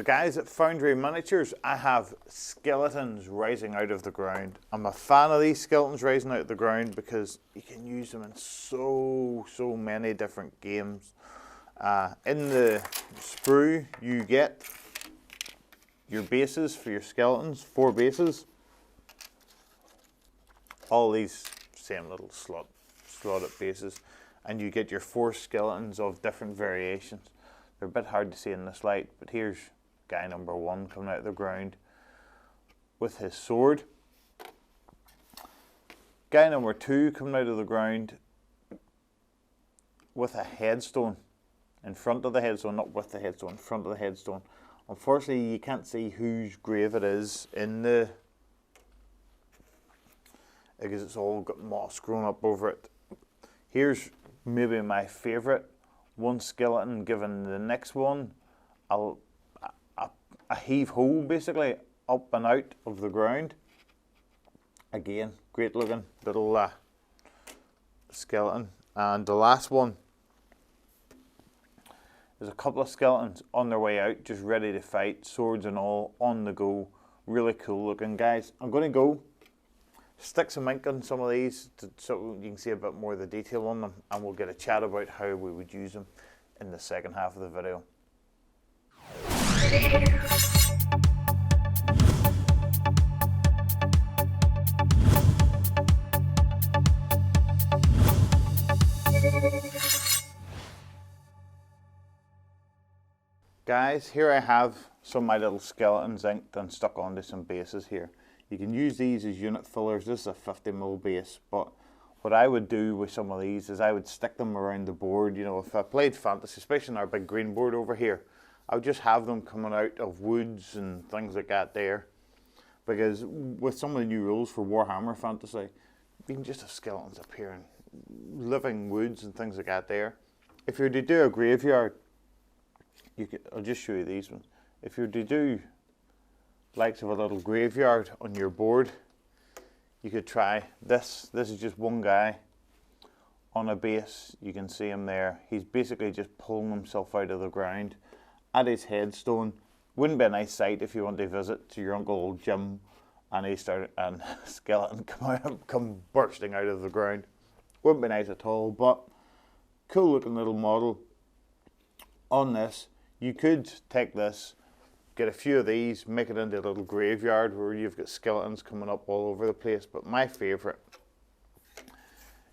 the guys at Foundry Miniatures, I have skeletons rising out of the ground. I'm a fan of these skeletons rising out of the ground because you can use them in so many different games. In the sprue, you get your bases for your skeletons, 4 bases. All these same little slotted bases, and you get your 4 skeletons of different variations. They're a bit hard to see in this light, but here's guy number 1 coming out of the ground with his sword. Guy number 2 coming out of the ground with a headstone in front of the headstone, not with the headstone, in front of the headstone. Unfortunately, you can't see whose grave it is in the, because it's all got moss growing up over it. Here's maybe my favourite. One skeleton given the next one a heave-ho, basically, up and out of the ground. Again, great looking little skeleton. And the last one is a couple of skeletons on their way out, just ready to fight, swords and all, on the go. Really cool looking, guys. I'm going to go stick some ink on some of these so you can see a bit more of the detail on them, and we'll get a chat about how we would use them in the second half of the video. Guys, here I have some of my little skeletons inked and stuck onto some bases here. You can use these as unit fillers. This is a 50mm base, but what I would do with some of these is I would stick them around the board. You know, if I played fantasy, especially on our big green board over here, I would just have them coming out of woods and things like that there. Because with some of the new rules for Warhammer Fantasy, you can just have skeletons up here and living woods and things like that there. If you're to do a graveyard, I'll just show you these ones. If you're to do likes of a little graveyard on your board, you could try this. This is just one guy on a base. You can see him there. He's basically just pulling himself out of the ground at his headstone. Wouldn't be a nice sight if you want to visit to your Uncle Old Jim and he started and a skeleton come bursting out of the ground. Wouldn't be nice at all, but cool looking little model. On this, you could take this, get a few of these, make it into a little graveyard where you've got skeletons coming up all over the place. But my favourite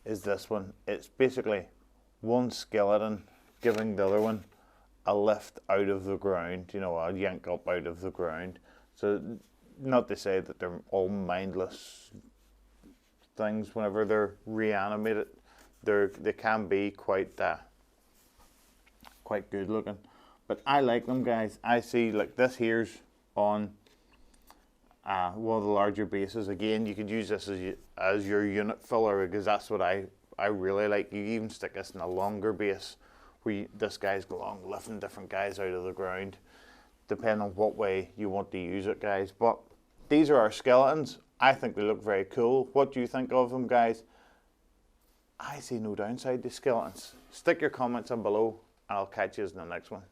is this one. It's basically one skeleton giving the other one a lift out of the ground, you know, a yank up out of the ground. So not to say that they're all mindless things whenever they're reanimated. They can be quite good looking. But I like them, guys. I see like this here's on one of the larger bases. Again, you could use this as your unit filler because that's what I really like. You even stick this in a longer base where this guy's go along lifting different guys out of the ground, depending on what way you want to use it, guys. But these are our skeletons. I think they look very cool. What do you think of them, guys? I see no downside to skeletons. Stick your comments in below and I'll catch you in the next one.